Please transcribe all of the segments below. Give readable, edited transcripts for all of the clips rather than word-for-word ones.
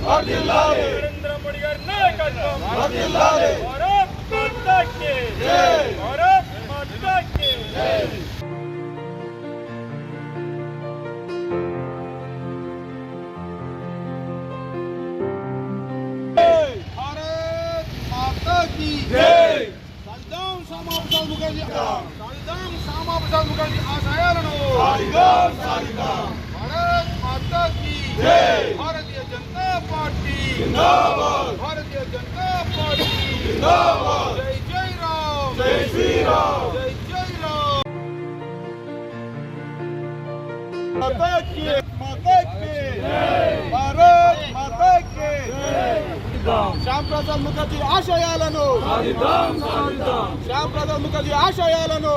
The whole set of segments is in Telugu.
నరేంద్ర మోడీ గారి నాయకత్వం భారత్ మాతా కీ జై భారత్ మాతా కీ జై भारत माता की जय सालिदाम श्यामा प्रसाद मुखर्जी आशयाలను भारत माता की जय भारतीय जनता पार्टी जिंदाबाद भारतीय जनता पार्टी जिंदाबाद जय जय राम जय श्री राम जय जय राम माता की जय भारत माता की जय శ్యామ్ ప్రసాద్ ముఖర్జీ ఆశయాలను శ్యామ్ ప్రసాద్ ముఖర్జీ ఆశయాలను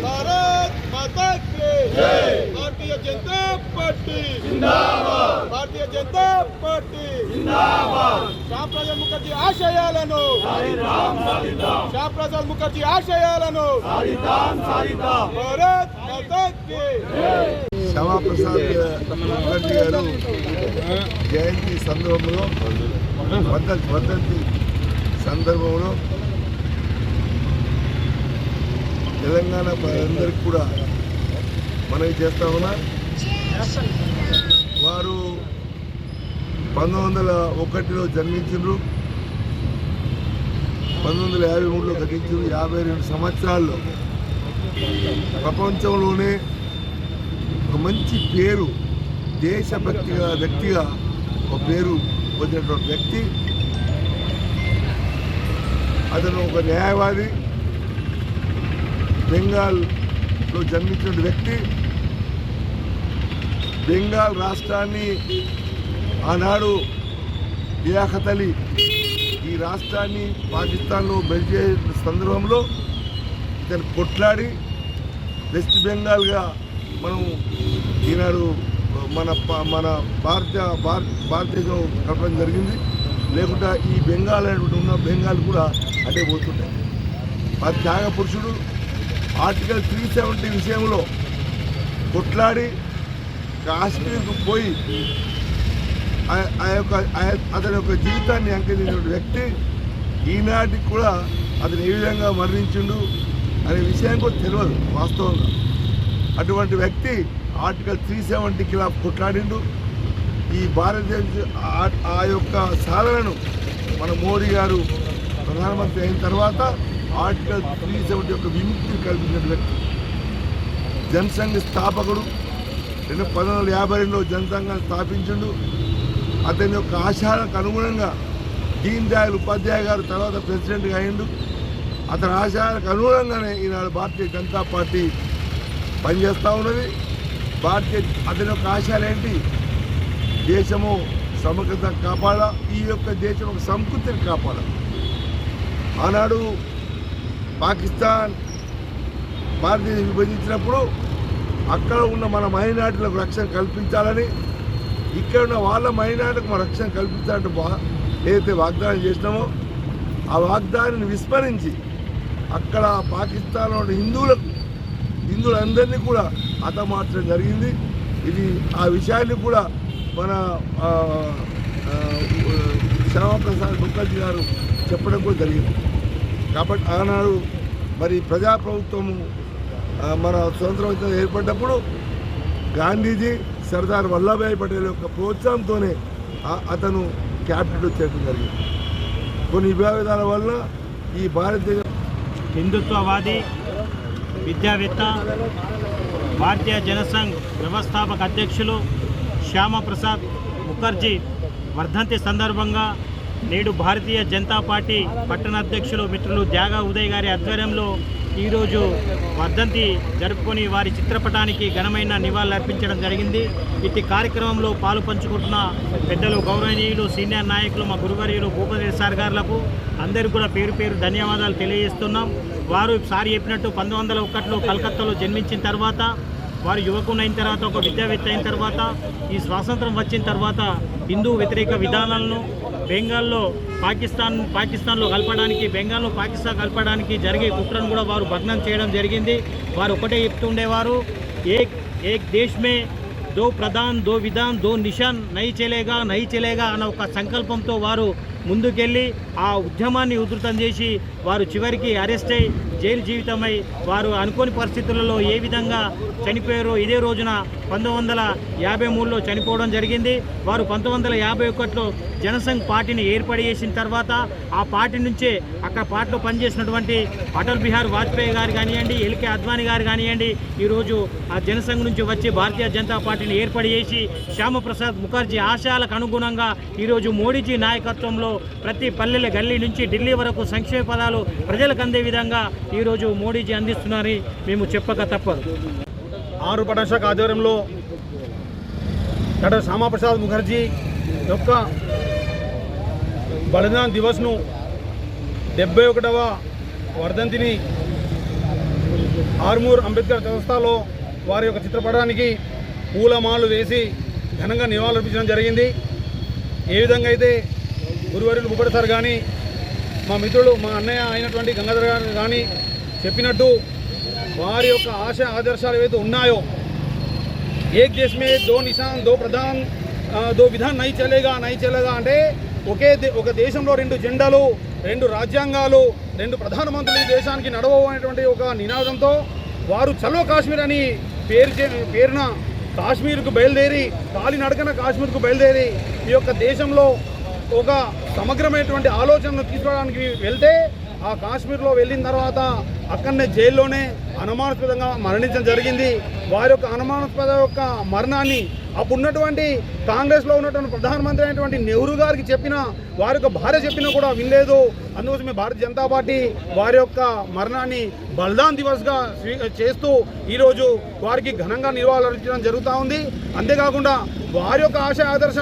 భారత్ మాతా కీ జై భారతీయ జనతా పార్టీ జిందాబాద్ భారతీయ జనతా పార్టీ జిందాబాద్ శ్యామ్ ప్రసాద్ ముఖర్జీ ఆశయాలను శ్యామ్ ప్రసాద్ ముఖర్జీ ఆశయాలను భారత్ మాతా కీ జై శ్యామాప్రసాద్ ముఖర్జీ గారు జయంతి సందర్భంలో వర్ధంతి సందర్భంలో తెలంగాణ ప్రజలందరికీ కూడా మనవి చేస్తా ఉన్నా. వారు 1901లో జన్మించారు, 1953లో గతించారు. 52 సంవత్సరాల్లో ప్రపంచంలోనే ఒక మంచి పేరు, దేశభక్తిగా వ్యక్తిగా ఒక పేరు పొందినటువంటి వ్యక్తి. అతను ఒక న్యాయవాది, బెంగాల్లో జన్మించిన వ్యక్తి. బెంగాల్ రాష్ట్రాన్ని ఆనాడు లియాఖత్ అలీ ఈ రాష్ట్రాన్ని పాకిస్తాన్లో బెల్చే సందర్భంలో ఇతను కొట్లాడి వెస్ట్ బెంగాల్గా మనం ఈనాడు మన భారతదేశం కలపడం జరిగింది. లేకుండా ఈ బెంగాల్ అనేటువంటి ఉన్న బెంగాల్ కూడా అటే పోతుంటాయి. ఆ త్యాగ పురుషుడు ఆర్టికల్ 370 విషయంలో కొట్లాడి కాశ్మీర్కు పోయి అతని యొక్క జీవితాన్ని అంకించిన వ్యక్తి. ఈనాటికి కూడా అతను ఏ విధంగా మరణించిండు అనే విషయం కూడా తెలియదు వాస్తవంగా. అటువంటి వ్యక్తి ఆర్టికల్ 370 ఖిలాఫ్ కొట్లాడిండు. ఈ భారతదేశ ఆ యొక్క సాధనను మన మోడీ గారు ప్రధానమంత్రి అయిన తర్వాత ఆర్టికల్ 370 యొక్క విముక్తిని కల్పించిన వ్యక్తి. జనసంఘ్ స్థాపకుడు. 1952లో జనసంఘాన్ని స్థాపించిండు. అతని యొక్క ఆశయాలకు అనుగుణంగా దీన్ దయాళ్ ఉపాధ్యాయ గారు తర్వాత ప్రెసిడెంట్గా అయ్యిండు. అతని ఆశయాలకు అనుగుణంగానే ఈనాడు భారతీయ జనతా పార్టీ పనిచేస్తూ ఉన్నది. అతని యొక్క ఆశయాలు ఏంటి? దేశము సమగ్రత కాపాడా, ఈ యొక్క దేశం ఒక సంస్కృతిని కాపాడా. ఆనాడు పాకిస్తాన్ భారతదేశం విభజించినప్పుడు అక్కడ ఉన్న మన మైనార్టీలకు రక్షణ కల్పించాలని, ఇక్కడ ఉన్న వాళ్ళ మైనార్టీలకు మన రక్షణ కల్పించాలంటే ఏదైతే వాగ్దానం చేసినామో ఆ వాగ్దానాన్ని విస్మరించి అక్కడ పాకిస్తాన్లో ఉన్న హిందువులందరినీ కూడా హతమార్చడం జరిగింది. ఇది ఆ విషయాన్ని కూడా మన శ్యామాప్రసాద్ ముఖర్జీ గారు చెప్పడం కూడా జరిగింది. కాబట్టి ఆనాడు మరి ప్రజాప్రభుత్వము మన స్వతంత్రం ఏర్పడ్డప్పుడు గాంధీజీ, సర్దార్ వల్లభాయ్ పటేల్ యొక్క ప్రోత్సాహంతోనే అతను క్యాబినెట్ వచ్చేయడం జరిగింది. కొన్ని విభేదాల వల్ల ఈ భారతదేశ హిందుత్వవాది, విద్యావేత్త, భారతీయ జనసంఘ్ వ్యవస్థాపక అధ్యక్షులు శ్యామాప్రసాద్ ముఖర్జీ వర్ధంతి సందర్భంగా నేడు భారతీయ జనతా పార్టీ పట్టణ అధ్యక్షులు మిత్రులు త్యాగ ఉదయ్ గారి ఆధ్వర్యంలో ఈరోజు వర్ధంతి జరుపుకొని వారి చిత్రపటానికి ఘనమైన నివాళులు అర్పించడం జరిగింది. ఇట్టి కార్యక్రమంలో పాలు పంచుకుంటున్న పెద్దలు, గౌరవనీయులు, సీనియర్ నాయకులు, మా గురువర్యులు భూపతి సార్ గారులకు అందరికీ కూడా పేరు పేరు ధన్యవాదాలు తెలియజేస్తున్నాం. వారు సార్ చెప్పినట్టు 1901లో కలకత్తాలో జన్మించిన తర్వాత, వారు యువకునైన తర్వాత, ఒక విద్యావేత్త అయిన తర్వాత, ఈ స్వాతంత్రం వచ్చిన తర్వాత హిందూ వ్యతిరేక విధానాలను బెంగాల్లో పాకిస్తాన్లో కలపడానికి, బెంగాల్లో పాకిస్తాన్ కలపడానికి జరిగే కుట్రను కూడా వారు భగ్నం చేయడం జరిగింది. వారు ఒకటే చెప్తుండేవారు, ఏక్ దేశ్ మే దో ప్రధాన్ దో విధాన్ దో నిషాన్ నై చలేగా అన్న ఒక సంకల్పంతో వారు ముందుకెళ్ళి ఆ ఉద్యమాన్ని ఉధృతం చేసి వారు చివరికి అరెస్ట్ అయి జైలు జీవితమై వారు అనుకోని పరిస్థితులలో ఏ విధంగా చనిపోయారో ఇదే రోజున 1953లో చనిపోవడం జరిగింది. వారు 1951లో జనసంఘ్ పార్టీని ఏర్పాటు చేసిన తర్వాత ఆ పార్టీ నుంచే అక్కడ పార్టీలో పనిచేసినటువంటి అటల్ బిహారీ వాజ్పేయి గారు కానివ్వండి, ఎల్కే అద్వానీ గారు కానివ్వండి, ఈరోజు ఆ జనసంఘ్ నుంచి వచ్చి భారతీయ జనతా పార్టీని ఏర్పాటు చేసి శ్యామప్రసాద్ ముఖర్జీ ఆశయాలకు అనుగుణంగా ఈరోజు మోడీజీ నాయకత్వంలో ప్రతి పల్లెల గల్లీ నుంచి ఢిల్లీ వరకు సంక్షేమ పదాలు ప్రజలకు అందే విధంగా ఈరోజు మోడీజీ అందిస్తున్నారని మేము చెప్పక తప్పదు. ఆరు పట్టణ శాఖ ఆధ్వర్యంలో డాక్టర్ శ్యామప్రసాద్ ముఖర్జీ యొక్క బలిదాన్ దివస్ను 71వ వర్ధంతిని ఆర్మూర్ అంబేద్కర్ చౌరస్తాలో వారి యొక్క చిత్రపటానికి పూలమాలు వేసి ఘనంగా నివాళులర్పించడం జరిగింది. ఏ విధంగా అయితే గురువారులు ముప్పటి సార్ కానీ మా మిత్రులు మా అన్నయ్య అయినటువంటి గంగాధర్ గారు కానీ చెప్పినట్టు వారి యొక్క ఆశ ఆదర్శాలు ఏవైతే ఉన్నాయో, ఏక్ దేశ్ మే దో నిషాన్ దో ప్రధాన్ దో విధాన్ నై చలేగా అంటే ఒక దేశంలో 2 జెండాలు, 2 రాజ్యాంగాలు, 2 ప్రధానమంత్రులు దేశానికి నడవవు అనేటువంటి ఒక నినాదంతో వారు చలో కాశ్మీర్ అని పేరున కాశ్మీర్కు బయలుదేరి కాలినడకన కాశ్మీర్కు బయలుదేరి ఈ యొక్క దేశంలో ఒక సమగ్రమైనటువంటి ఆలోచనను తీసుకోవడానికి వెళ్తే ఆ కాశ్మీర్లో వెళ్ళిన తర్వాత అక్కడనే జైల్లోనే అనుమానాస్పదంగా మరణించడం జరిగింది. వారి యొక్క అనుమానాస్పద యొక్క మరణాన్ని అప్పుడున్నటువంటి కాంగ్రెస్లో ఉన్నటువంటి ప్రధానమంత్రి అయినటువంటి నెహ్రూ గారికి చెప్పిన వారి యొక్క భార్య చెప్పినా కూడా వినలేదు. అందుకోసమే భారతీయ జనతా పార్టీ వారి యొక్క మరణాన్ని బలిదాన్ దివస్గా చేస్తూ ఈరోజు వారికి ఘనంగా నివాళులర్పించడం జరుగుతూ ఉంది. అంతేకాకుండా వారి యొక్క ఆశయ ఆదర్శాలు